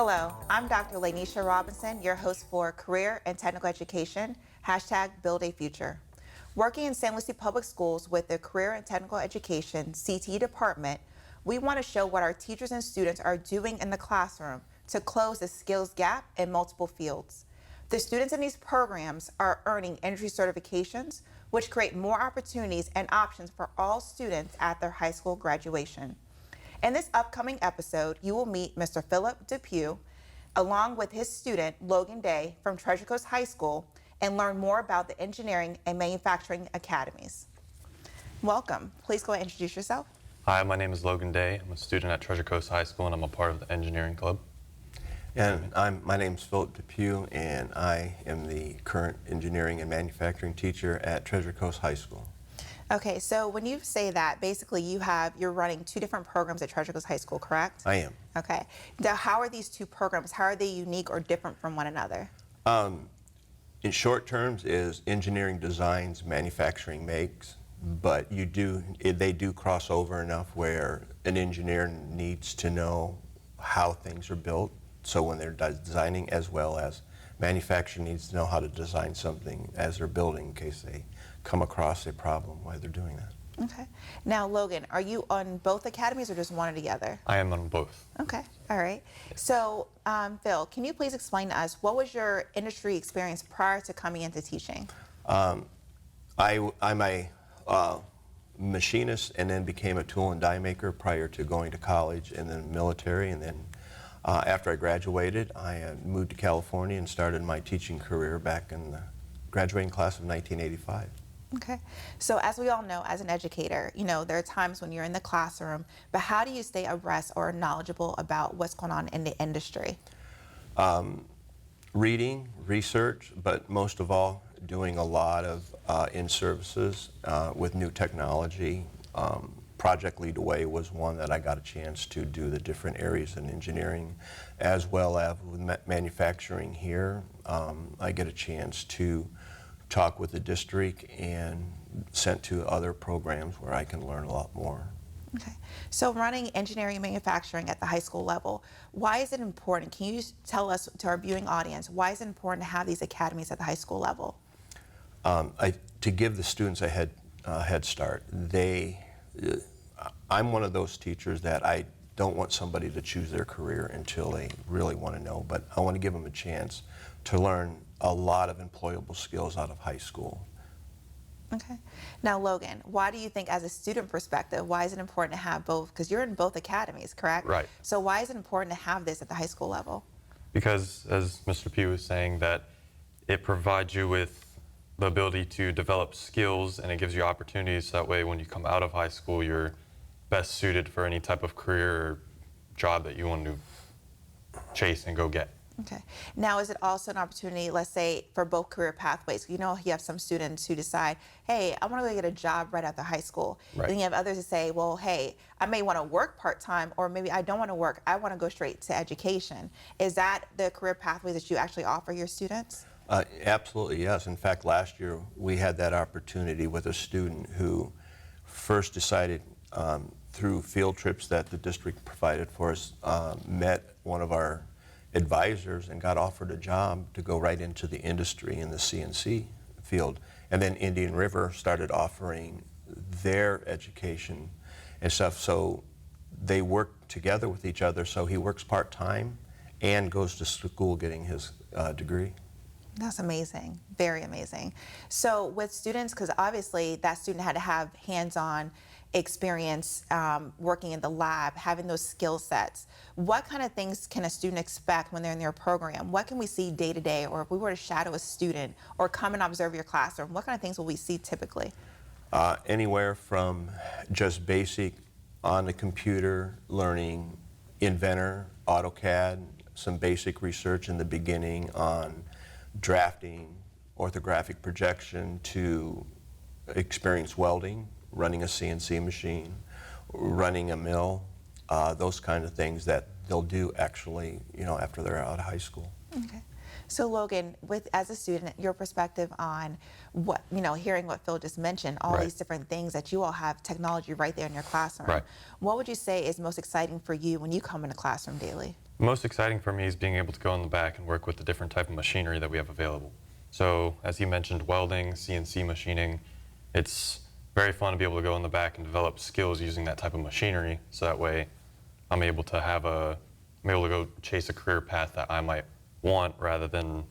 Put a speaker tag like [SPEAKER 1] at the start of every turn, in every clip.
[SPEAKER 1] Hello, I'm Dr. Lanisha Robinson, your host for Career and Technical Education, #Build a Future. Working in Lucie Public Schools with the Career and Technical Education CTE department, we want to show what our teachers and students are doing in the classroom to close the skills gap in multiple fields. The students in these programs are earning industry certifications, which create more opportunities and options for all students at their high school graduation. In this upcoming episode, you will meet Mr. Phillip DePuy, along with his student, Logan Day, from Treasure Coast High School, and learn more about the engineering and manufacturing academies. Welcome. Please go ahead and introduce yourself.
[SPEAKER 2] Hi, my name is Logan Day. I'm a student at Treasure Coast High School, and I'm a part of the engineering club.
[SPEAKER 3] And my name is Phillip DePuy, and I am the current engineering and manufacturing teacher at Treasure Coast High School.
[SPEAKER 1] Okay, so when you say that, basically you're running two different programs at Treasure Coast High School, correct?
[SPEAKER 3] I am.
[SPEAKER 1] Okay. Now, how are these two programs, how are they unique or different from one another?
[SPEAKER 3] In short terms is engineering designs, manufacturing makes, but they do cross over enough where an engineer needs to know how things are built. So when they're designing, as well as manufacturing needs to know how to design something as they're building in case they come across a problem while they're doing that.
[SPEAKER 1] Okay. Now, Logan, are you on both academies or just one or the other?
[SPEAKER 2] I am on both.
[SPEAKER 1] Okay. All right. So, Phil, can you please explain to us what was your industry experience prior to coming into teaching?
[SPEAKER 3] I'm a machinist and then became a tool and die maker prior to going to college and then military, and then after I graduated, I moved to California and started my teaching career back in the graduating class of 1985.
[SPEAKER 1] Okay. So as we all know, as an educator, there are times when you're in the classroom, but how do you stay abreast or knowledgeable about what's going on in the industry?
[SPEAKER 3] Reading, research, but most of all, doing a lot of in-services with new technology. Project Lead Away was one that I got a chance to do the different areas in engineering, as well as with manufacturing here. I get a chance to talk with the district and sent to other programs where I can learn a lot more.
[SPEAKER 1] Okay. So running engineering and manufacturing at the high school level, why is it important? Can you tell us, to our viewing audience, why is it important to have these academies at the high school level?
[SPEAKER 3] To give the students a head start. I'm one of those teachers that I don't want somebody to choose their career until they really want to know, but I want to give them a chance to learn a lot of employable skills out of high school.
[SPEAKER 1] Okay. Now, Logan, why do you think, as a student perspective, why is it important to have both? Because you're in both academies, correct?
[SPEAKER 2] Right.
[SPEAKER 1] So why is it important to have this at the high school level?
[SPEAKER 2] Because, as Mr. Pugh was saying, that it provides you with the ability to develop skills, and it gives you opportunities. That way, when you come out of high school, you're best suited for any type of career or job that you want to chase and go get.
[SPEAKER 1] Okay. Now, is it also an opportunity, let's say, for both career pathways? You have some students who decide, hey, I want to go get a job right after high school.
[SPEAKER 2] Right.
[SPEAKER 1] Then you have others who say, well, hey, I may want to work part-time, or maybe I don't want to work. I want to go straight to education. Is that the career pathways that you actually offer your students?
[SPEAKER 3] Absolutely, yes. In fact, last year we had that opportunity with a student who first decided through field trips that the district provided for us, met one of our advisors and got offered a job to go right into the industry in the CNC field. And then Indian River started offering their education and stuff, so they work together with each other. So he works part-time and goes to school getting his degree.
[SPEAKER 1] That's amazing, very amazing. So with students, because obviously that student had to have hands-on experience working in the lab, having those skill sets, what kind of things can a student expect when they're in their program? What can we see day to day, or if we were to shadow a student or come and observe your classroom, what kind of things will we see typically?
[SPEAKER 3] Anywhere from just basic on the computer, learning Inventor, AutoCAD, some basic research in the beginning on drafting, orthographic projection, to experience welding, running a CNC machine, running a mill, those kind of things that they'll do actually, after they're out of high school.
[SPEAKER 1] Okay. So Logan, as a student, your perspective on what, hearing what Phil just mentioned, all
[SPEAKER 3] Right.
[SPEAKER 1] these different things that you all have technology right there in your classroom.
[SPEAKER 2] Right.
[SPEAKER 1] What would you say is most exciting for you when you come in the classroom daily?
[SPEAKER 2] Most exciting for me is being able to go in the back and work with the different type of machinery that we have available. So as you mentioned, welding, CNC machining, it's very fun to be able to go in the back and develop skills using that type of machinery. So that way I'm able to go chase a career path that I might want rather than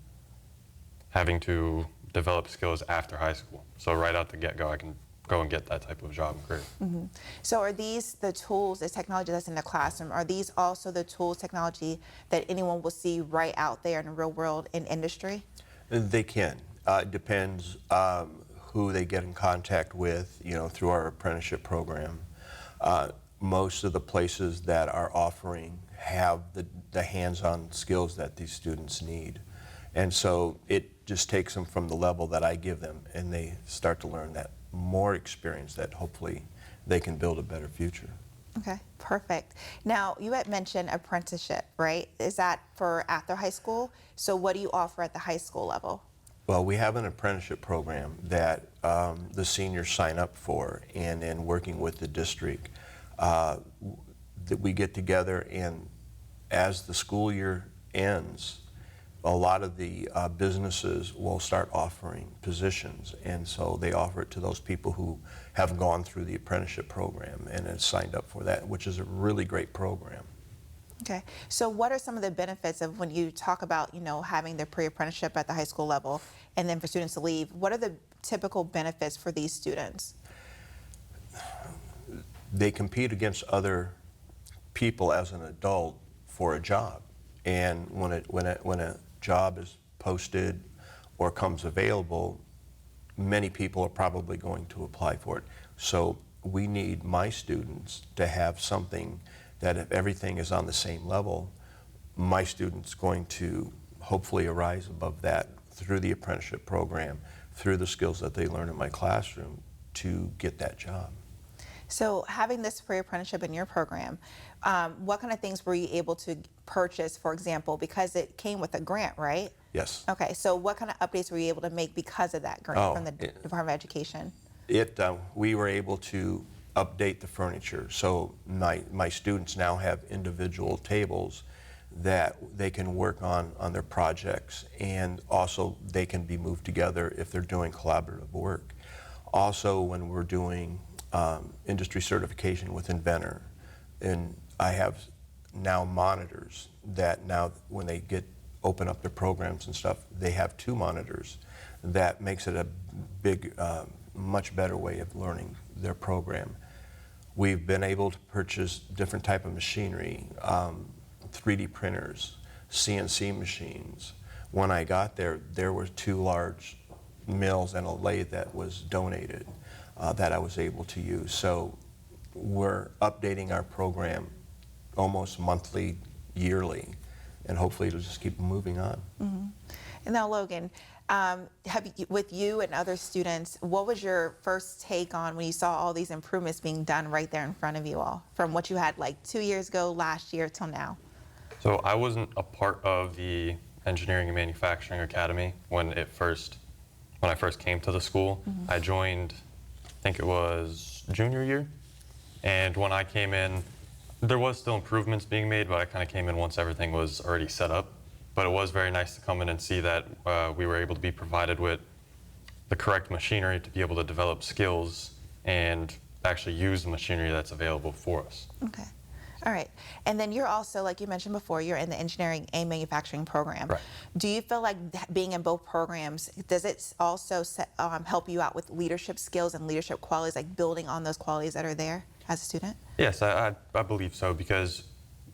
[SPEAKER 2] having to develop skills after high school. So right out the get-go, I can go and get that type of job and career.
[SPEAKER 1] So are these the tools, the technology that's in the classroom, are these also the tools, technology that anyone will see right out there in the real world in industry?
[SPEAKER 3] They can. It depends who they get in contact with, through our apprenticeship program. Most of the places that are offering have the hands-on skills that these students need. And so it just takes them from the level that I give them, and they start to learn that more experience that hopefully they can build a better future.
[SPEAKER 1] Okay, perfect. Now, you had mentioned apprenticeship, right? Is that for after high school? So what do you offer at the high school level?
[SPEAKER 3] Well, we have an apprenticeship program that the seniors sign up for, and in working with the district, that we get together, and as the school year ends, a lot of the businesses will start offering positions, and so they offer it to those people who have gone through the apprenticeship program and have signed up for that, which is a really great program.
[SPEAKER 1] Okay, so what are some of the benefits of when you talk about, having the pre-apprenticeship at the high school level and then for students to leave, what are the typical benefits for these students?
[SPEAKER 3] They compete against other people as an adult for a job, and when a job is posted or comes available, many people are probably going to apply for it. So we need my students to have something that if everything is on the same level, my student's going to hopefully arise above that through the apprenticeship program, through the skills that they learn in my classroom to get that job.
[SPEAKER 1] So having this pre-apprenticeship in your program, what kind of things were you able to purchase, for example, because it came with a grant, right?
[SPEAKER 3] Yes.
[SPEAKER 1] Okay, so what kind of updates were you able to make because of that grant from the Department of Education?
[SPEAKER 3] We were able to update the furniture, so my students now have individual tables that they can work on their projects, and also they can be moved together if they're doing collaborative work. Also, when we're doing industry certification with Inventor, and I have now monitors that now when they open up their programs and stuff, they have 2 monitors. That makes it a big, much better way of learning their program. We've been able to purchase different type of machinery, 3D printers, CNC machines. When I got there, there were 2 large mills and a lathe that was donated that I was able to use. So we're updating our program almost monthly, yearly, and hopefully it'll just keep moving on.
[SPEAKER 1] And now, Logan, with you and other students, what was your first take on when you saw all these improvements being done right there in front of you all, from what you had like 2 years ago, last year, till now?
[SPEAKER 2] So I wasn't a part of the Engineering and Manufacturing Academy when I first came to the school. I joined, I think it was junior year, and when I came in, there was still improvements being made, but I kind of came in once everything was already set up. But it was very nice to come in and see that we were able to be provided with the correct machinery to be able to develop skills and actually use the machinery that's available for us.
[SPEAKER 1] Okay. All right. And then you're also, like you mentioned before, you're in the engineering and manufacturing program.
[SPEAKER 2] Right.
[SPEAKER 1] Do you feel like being in both programs, does it also help you out with leadership skills and leadership qualities, like building on those qualities that are there as a student?
[SPEAKER 2] Yes, I believe so, because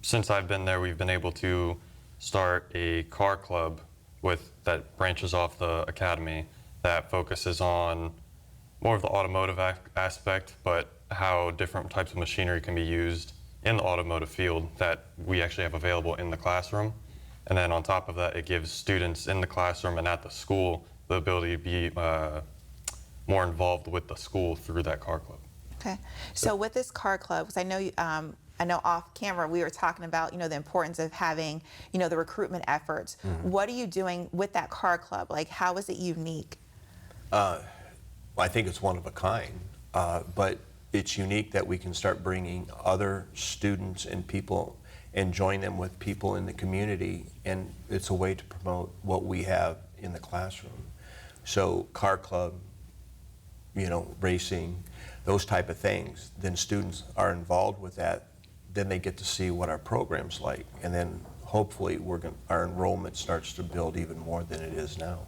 [SPEAKER 2] since I've been there, we've been able to start a car club that branches off the academy that focuses on more of the automotive aspect, but how different types of machinery can be used in the automotive field that we actually have available in the classroom. And then on top of that, it gives students in the classroom and at the school the ability to be more involved with the school through that car club.
[SPEAKER 1] Okay. So with this car club, because I know off camera we were talking about, the importance of having, the recruitment efforts. What are you doing with that car club? Like, how is it unique?
[SPEAKER 3] I think it's one of a kind, but it's unique that we can start bringing other students and people and join them with people in the community, and it's a way to promote what we have in the classroom. So car club, you know, racing, those type of things, then students are involved with that, then they get to see what our program's like, and then hopefully our enrollment starts to build even more than it is now.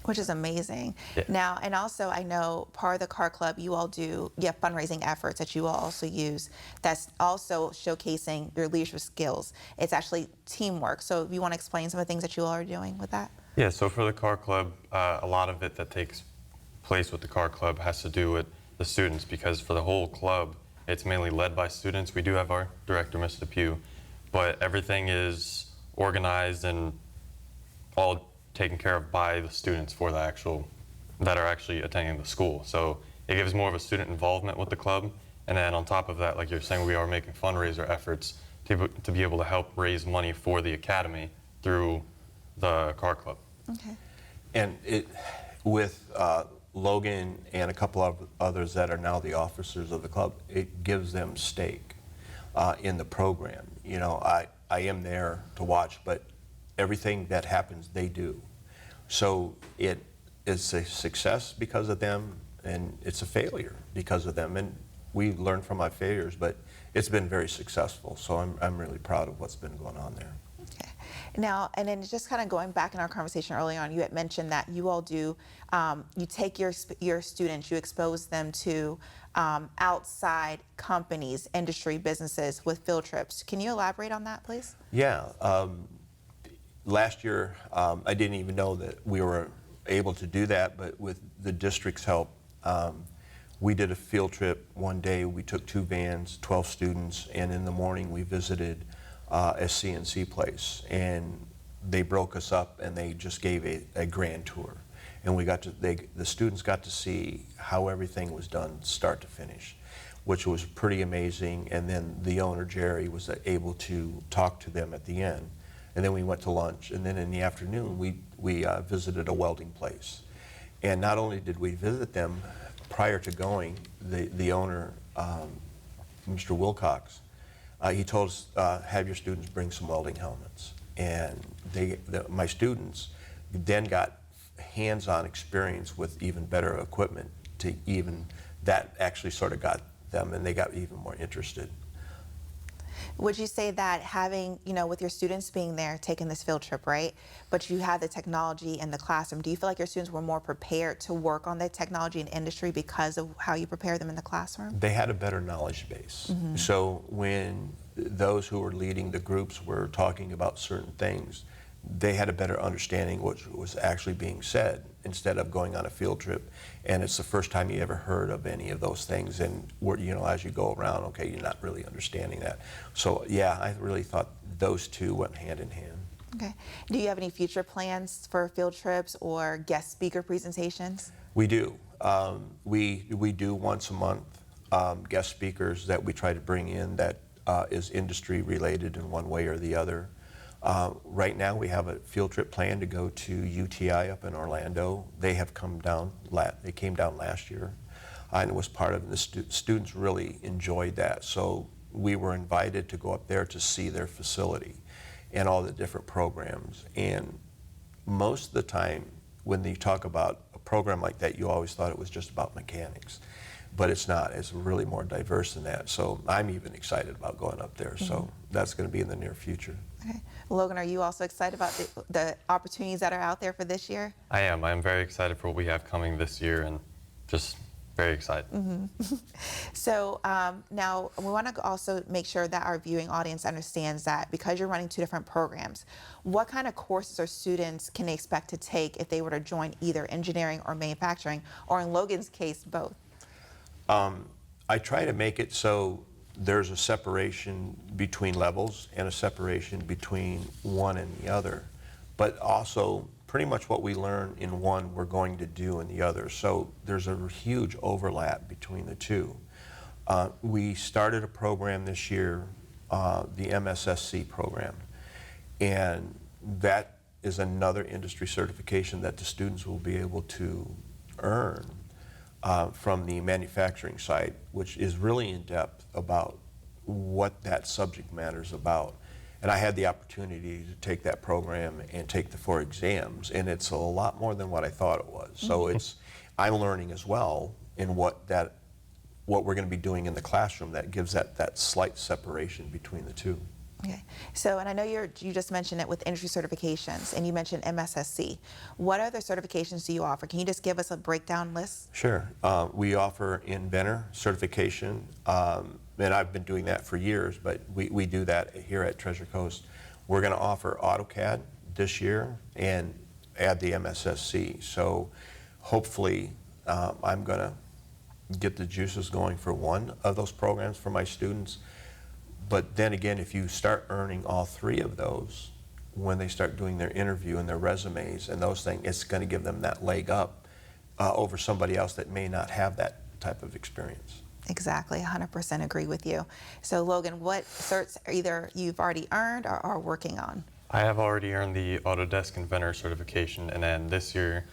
[SPEAKER 1] Which is amazing.
[SPEAKER 2] Yeah.
[SPEAKER 1] Now, and also I know part of the car club, you all have fundraising efforts that you all also use that's also showcasing your leadership skills. It's actually teamwork. So if you want to explain some of the things that you all are doing with that?
[SPEAKER 2] Yeah, so for the car club, a lot of it that takes place with the car club has to do with the students, because for the whole club, it's mainly led by students. We do have our director, Mr. DePuy, but everything is organized and all taken care of by the students that are actually attending the school. So it gives more of a student involvement with the club. And then on top of that, like you're saying, we are making fundraiser efforts to be able to help raise money for the academy through the car club.
[SPEAKER 1] Okay.
[SPEAKER 3] And with Logan and a couple of others that are now the officers of the club, it gives them stake in the program. You know, I am there to watch, but everything that happens, they do. So it is a success because of them, and it's a failure because of them. And we learn from our failures, but it's been very successful. So I'm really proud of what's been going on there.
[SPEAKER 1] Okay. Now, and then just kind of going back in our conversation early on, you had mentioned that you all do, you take your students, you expose them to outside companies, industry, businesses with field trips. Can you elaborate on that, please?
[SPEAKER 3] Yeah. Last year, I didn't even know that we were able to do that, but with the district's help, we did a field trip one day. We took 2 vans, 12 students, and in the morning we visited a CNC place, and they broke us up and they just gave a grand tour. And we got to, the students got to see how everything was done start to finish, which was pretty amazing. And then the owner, Jerry, was able to talk to them at the end. And then we went to lunch, and then in the afternoon we visited a welding place. And not only did we visit them, prior to going, the owner, Mr. Wilcox, he told us, have your students bring some welding helmets. And my students then got hands-on experience with even better equipment that actually sort of got them, and they got even more interested.
[SPEAKER 1] Would you say that having, you know, with your students being there, taking this field trip, right, but you have the technology in the classroom, do you feel like your students were more prepared to work on the technology and industry because of how you prepare them in the classroom?
[SPEAKER 3] They had a better knowledge base. So when those who were leading the groups were talking about certain things, they had a better understanding what was actually being said instead of going on a field trip. And it's the first time you ever heard of any of those things. And you know, as you go around, okay, you're not really understanding that. So yeah, I really thought those two went hand in hand.
[SPEAKER 1] Okay. Do you have any future plans for field trips or guest speaker presentations?
[SPEAKER 3] We do. We do once a month guest speakers that we try to bring in that is industry related in one way or the other. Right now we have a field trip planned to go to UTI up in Orlando. They have come down, they came down last year and it was part of it. The students really enjoyed that. So we were invited to go up there to see their facility and all the different programs. And most of the time when you talk about a program like that, you always thought it was just about mechanics. But it's not. It's really more diverse than that. So I'm even excited about going up there. So that's going to be in the near future.
[SPEAKER 1] Okay. Logan, are you also excited about the opportunities that are out there for this year?
[SPEAKER 2] I am. I am very excited for what we have coming this year, and just very excited.
[SPEAKER 1] So now we want to also make sure that our viewing audience understands that because you're running 2 different programs, what kind of courses or students can they expect to take if they were to join either engineering or manufacturing, or in Logan's case, both?
[SPEAKER 3] I try to make it so there's a separation between levels and a separation between one and the other, but also pretty much what we learn in one we're going to do in the other. So there's a huge overlap between the two. We started a program this year, the Mssc Program, and that is another industry certification that the students will be able to earn from the manufacturing side, which is really in depth about what that subject matter is about. And I had the opportunity to take that program and take the 4 exams, and it's a lot more than what I thought it was. So I'm learning as well in what we're going to be doing in the classroom that gives that slight separation between the two.
[SPEAKER 1] Okay. So, and I know you just mentioned it with industry certifications, and you mentioned MSSC. What other certifications do you offer? Can you just give us a breakdown list?
[SPEAKER 3] Sure. We offer Inventor certification, and I've been doing that for years, but we do that here at Treasure Coast. We're going to offer AutoCAD this year and add the MSSC. So hopefully I'm going to get the juices going for one of those programs for my students. But then again, if you start earning all 3 of those, when they start doing their interview and their resumes and those things, it's going to give them that leg up over somebody else that may not have that type of experience.
[SPEAKER 1] Exactly, 100% agree with you. So Logan, what certs either you've already earned or are working on?
[SPEAKER 2] I have already earned the Autodesk Inventor certification, and then this year,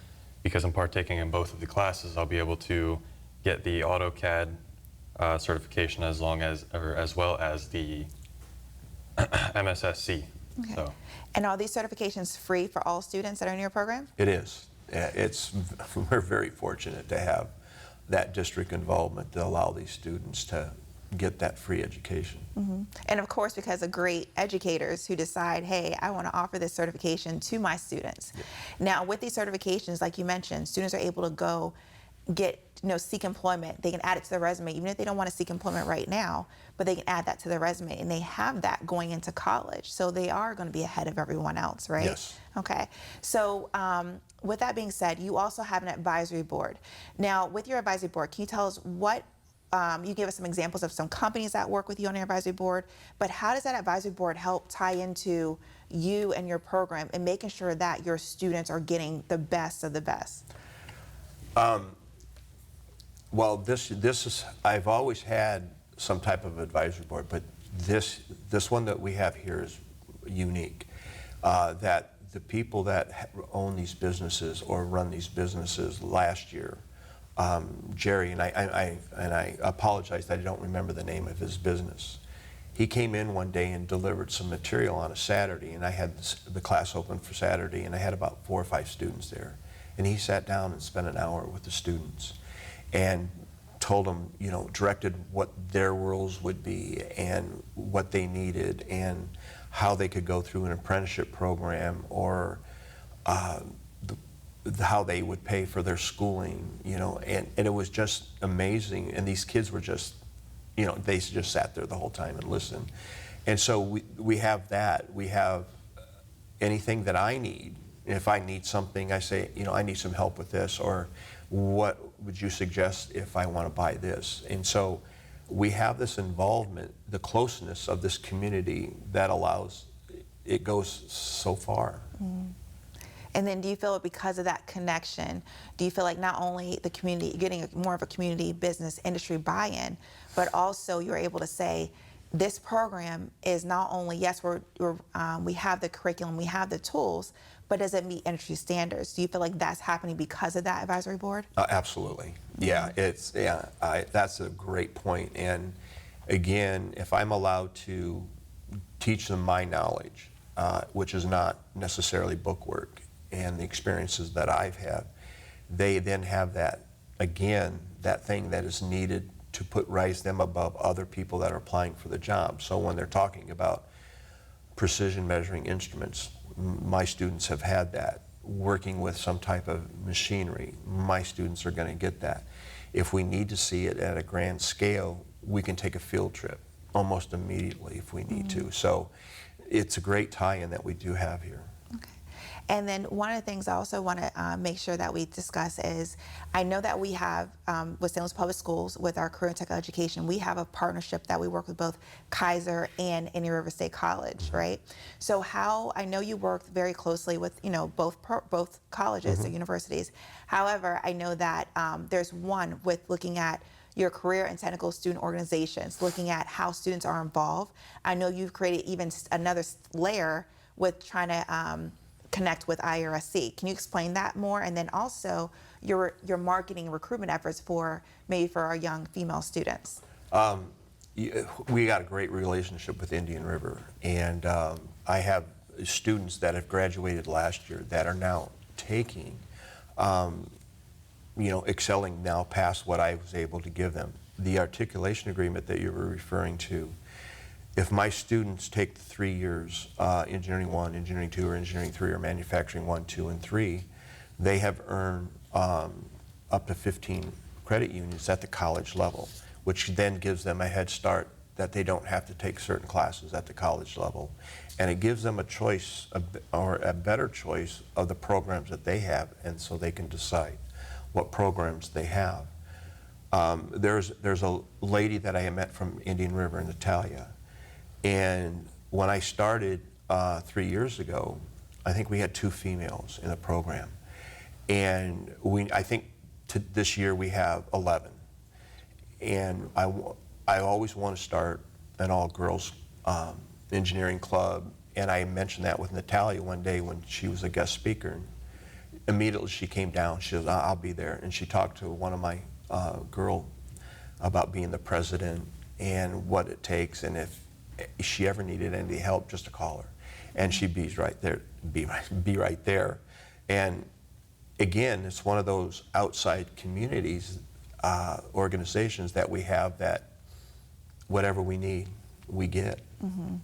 [SPEAKER 2] because I'm partaking in both of the classes, I'll be able to get the AutoCAD certification as well as the MSSC.
[SPEAKER 1] Okay.
[SPEAKER 2] So.
[SPEAKER 1] And are these certifications free for all students that are in your program?
[SPEAKER 3] It is. We're very fortunate to have that district involvement to allow these students to get that free education.
[SPEAKER 1] Mm-hmm. And of course, because of great educators who decide, hey, I want to offer this certification to my students. Yeah. Now, with these certifications, like you mentioned, students are able to go seek employment. They can add it to their resume, even if they don't want to seek employment right now, but they can add that to their resume, and they have that going into college. So they are going to be ahead of everyone else, right?
[SPEAKER 3] Yes.
[SPEAKER 1] Okay. So with that being said, you also have an advisory board. Now, with your advisory board, can you tell us what, you gave us some examples of some companies that work with you on your advisory board, but how does that advisory board help tie into you and your program and making sure that your students are getting the best of the best?
[SPEAKER 3] Well, this is, I've always had some type of advisory board, but this one that we have here is unique. That the people that own these businesses or run these businesses last year, Jerry, and I apologize that I don't remember the name of his business. He came in one day and delivered some material on a Saturday, and I had the class open for Saturday, and I had about 4 or 5 students there. And he sat down and spent an hour with the students and told them, directed what their roles would be and what they needed and how they could go through an apprenticeship program or how they would pay for their schooling, and it was just amazing. And these kids were just, they just sat there the whole time and listened. And so we have that. We have anything that I need. If I need something, I say, I need some help with this, or what would you suggest if I want to buy this? And so we have this involvement, the closeness of this community that allows, it goes so far.
[SPEAKER 1] Mm. And then do you feel because of that connection, do you feel like not only the community, getting more of a community business industry buy-in, but also you're able to say, this program is not only, yes, we have the curriculum, we have the tools, but does it meet industry standards? Do you feel like that's happening because of that advisory board?
[SPEAKER 3] Absolutely. Yeah, that's a great point. And again, if I'm allowed to teach them my knowledge, which is not necessarily book work, and the experiences that I've had, they then have that, again, that thing that is needed to rise them above other people that are applying for the job. So when they're talking about precision measuring instruments, my students have had that. Working with some type of machinery, my students are going to get that. If we need to see it at a grand scale, we can take a field trip almost immediately if we need to. So it's a great tie-in that we do have here.
[SPEAKER 1] Okay. And then one of the things I also want to make sure that we discuss is, I know that we have, with St. Louis Public Schools, with our career and technical education, we have a partnership that we work with both Kaiser and Indian River State College, right? So how, I know you work very closely with, both colleges or universities. However, I know that there's one with looking at your career and technical student organizations, looking at how students are involved. I know you've created even another layer with trying to connect with IRSC. Can you explain that more? And then also your marketing and recruitment efforts for maybe for our young female students.
[SPEAKER 3] we got a great relationship with Indian River, and I have students that have graduated last year that are now taking, excelling now past what I was able to give them. The articulation agreement that you were referring to, if my students take the 3 years, Engineering 1, Engineering 2, or Engineering 3, or Manufacturing 1, 2, and 3, they have earned up to 15 credit units at the college level, which then gives them a head start that they don't have to take certain classes at the college level. And it gives them a choice, or a better choice, of the programs that they have, and so they can decide what programs they have. There's a lady that I met from Indian River, Natalia, and when I started 3 years ago, I think we had 2 females in the program. And I think this year we have 11. And I always want to start an all-girls engineering club, and I mentioned that with Natalia one day when she was a guest speaker. And immediately she came down, she said, I'll be there. And she talked to one of my girl about being the president and what it takes, and if she ever needed any help, just to call her. And she'd be right there, be right there. And again, it's one of those outside communities, organizations that we have, that whatever we need, we get.
[SPEAKER 1] Mm-hmm.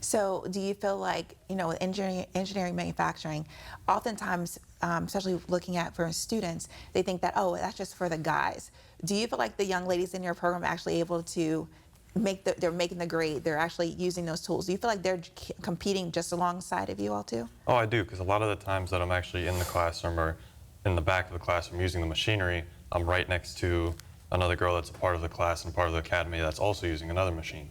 [SPEAKER 1] So do you feel like, with engineering manufacturing, oftentimes, especially looking at for students, they think that, oh, that's just for the guys. Do you feel like the young ladies in your program are actually able to they're making the grade, they're actually using those tools? Do you feel like they're competing just alongside of you all too?
[SPEAKER 2] Oh, I do, because a lot of the times that I'm actually in the classroom or in the back of the classroom using the machinery, I'm right next to another girl that's a part of the class and part of the academy that's also using another machine.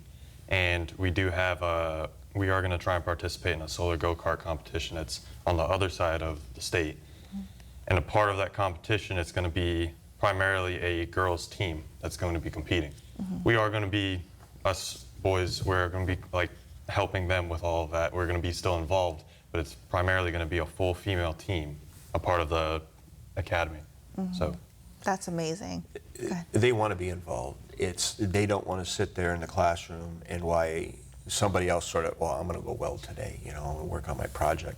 [SPEAKER 2] And we do have we are going to try and participate in a solar go-kart competition that's on the other side of the state. Mm-hmm. And a part of that competition is going to be primarily a girls team that's going to be competing. Mm-hmm. We are going to be, us boys, we're going to be like helping them with all of that. We're going to be still involved, but it's primarily going to be a full female team, a part of the academy. Mm-hmm. So
[SPEAKER 1] that's amazing.
[SPEAKER 3] They want to be involved. They don't want to sit there in the classroom and why somebody else sort of, well, I'm going to go weld today, I'm going to work on my project.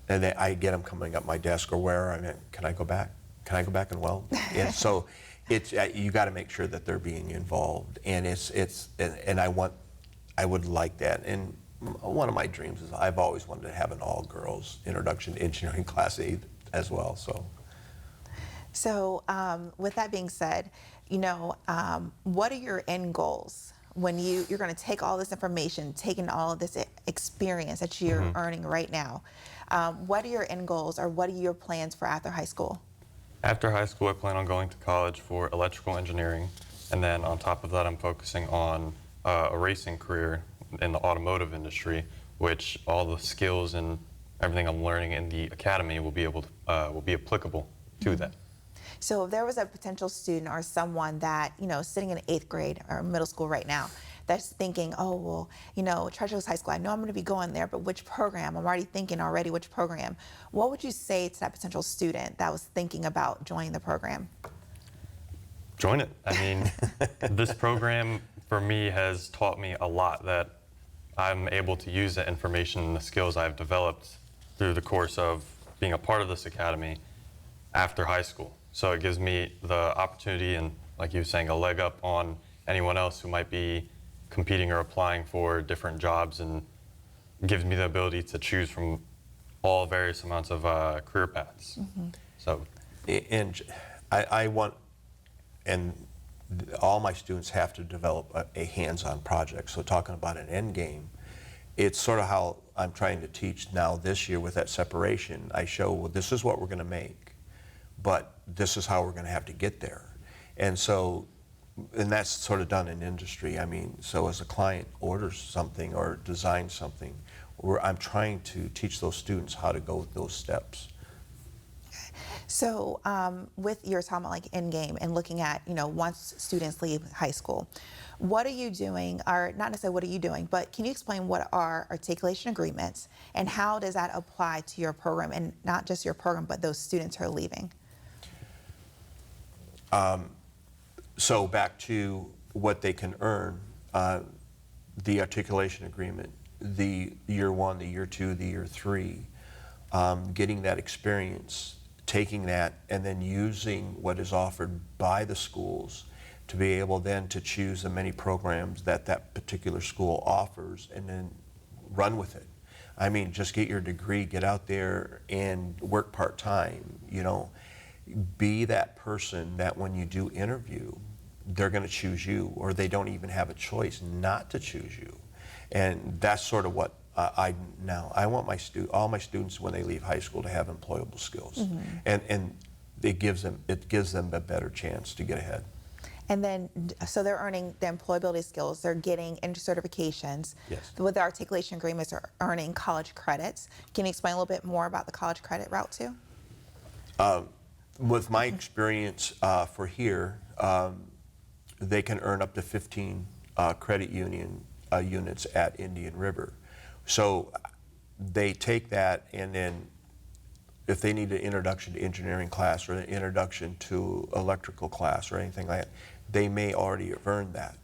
[SPEAKER 3] And then I get them coming up my desk, or where, can I go back? Can I go back and weld? And so you got to make sure that they're being involved. And I would like that. And one of my dreams is I've always wanted to have an all-girls introduction to engineering class as well.
[SPEAKER 1] So with that being said, what are your end goals when you're going to take all this information, taking all of this experience that you're mm-hmm. earning right now? What are your end goals, or what are your plans for after high school?
[SPEAKER 2] After high school, I plan on going to college for electrical engineering, and then on top of that, I'm focusing on a racing career in the automotive industry, which all the skills and everything I'm learning in the academy will be applicable to that.
[SPEAKER 1] So if there was a potential student or someone that, sitting in 8th grade or middle school right now, that's thinking, oh, well, Treasure Hills High School, I know I'm going to be going there, but which program? I'm already thinking which program. What would you say to that potential student that was thinking about joining the program?
[SPEAKER 2] Join it. I mean, this program for me has taught me a lot, that I'm able to use the information and the skills I've developed through the course of being a part of this academy after high school. So it gives me the opportunity and, like you were saying, a leg up on anyone else who might be competing or applying for different jobs, and gives me the ability to choose from all various amounts of career paths. Mm-hmm. So,
[SPEAKER 3] and I want, and all my students have to develop a hands-on project. So talking about an end game, it's sort of how I'm trying to teach now this year with that separation. I show, well, this is what we're going to make, but this is how we're going to have to get there. And so, and that's sort of done in industry. I mean, so as a client orders something or designs something, I'm trying to teach those students how to go those steps.
[SPEAKER 1] So with your talking about like end game and looking at, once students leave high school, what are you doing, or not necessarily what are you doing, but can you explain what are articulation agreements and how does that apply to your program, and not just your program, but those students who are leaving?
[SPEAKER 3] So back to what they can earn, the articulation agreement, the year 1, the year 2, the year 3, getting that experience, taking that and then using what is offered by the schools to be able then to choose the many programs that that particular school offers and then run with it. I mean, just get your degree, get out there and work part-time, you know. Be that person that when you do interview, they're going to choose you, or they don't even have a choice not to choose you. And that's sort of what I want all my students when they leave high school to have employable skills, and it gives them a better chance to get ahead.
[SPEAKER 1] And then, so they're earning the employability skills, they're getting certifications.
[SPEAKER 3] Yes.
[SPEAKER 1] With the articulation agreements, are earning college credits. Can you explain a little bit more about the college credit route too?
[SPEAKER 3] With my experience for here, they can earn up to 15 credit union units at Indian River. So they take that, and then if they need an introduction to engineering class or an introduction to electrical class or anything like that, they may already have earned that.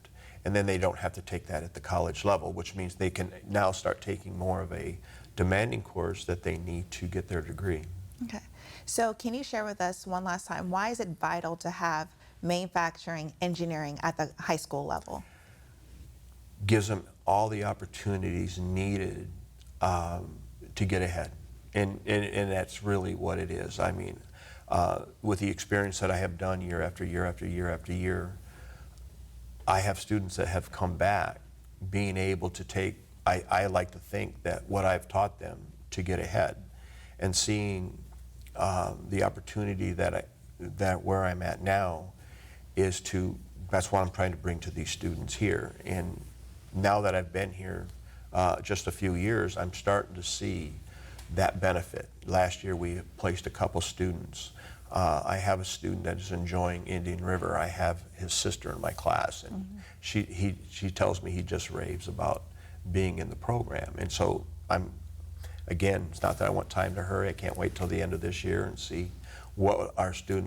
[SPEAKER 3] And then they don't have to take that at the college level, which means they can now start taking more of a demanding course that they need to get their degree.
[SPEAKER 1] Okay. So can you share with us one last time, why is it vital to have manufacturing engineering at the high school level?
[SPEAKER 3] Gives them all the opportunities needed to get ahead. And that's really what it is. I mean, with the experience that I have done year after year after year after year, I have students that have come back being able to take, I like to think that what I've taught them to get ahead, and seeing the opportunity that where I'm at now is that's what I'm trying to bring to these students here. And now that I've been here just a few years, I'm starting to see that benefit. Last year we placed a couple students. I have a student that is enjoying Indian River. I have his sister in my class, and she tells me he just raves about being in the program. And so again, it's not that I want time to hurry. I can't wait till the end of this year and see what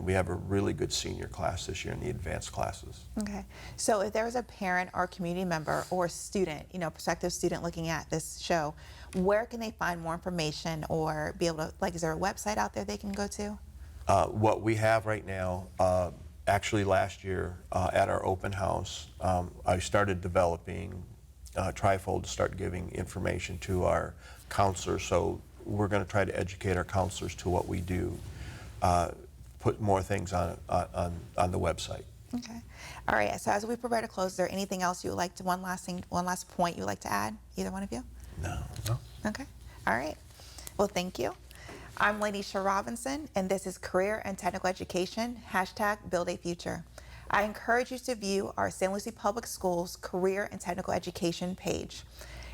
[SPEAKER 3] we have a really good senior class this year in the advanced classes.
[SPEAKER 1] Okay. So if there was a parent or community member or student, prospective student looking at this show, where can they find more information or be able to, is there a website out there they can go to?
[SPEAKER 3] What we have right now, actually last year at our open house, I started developing Trifold to start giving information to our counselors. So we're going to try to educate our counselors to what we do. Put more things on the website.
[SPEAKER 1] Okay. All right. So as we prepare to close, is there anything else you would like to, one last point you would like to add, either one of you?
[SPEAKER 3] No.
[SPEAKER 1] Okay. All right. Well, thank you. I'm Lanisha Robinson, and this is Career and Technical Education, #Build a Future. I encourage you to view our St. Lucie Public Schools Career and Technical Education page.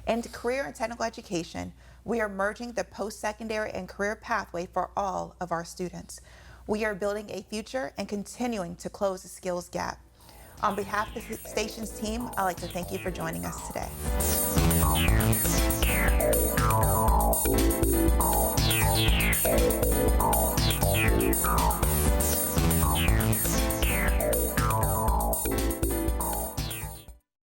[SPEAKER 1] In Career and Technical Education, we are merging the post-secondary and career pathway for all of our students. We are building a future and continuing to close the skills gap. On behalf of the station's team, I'd like to thank you for joining us today.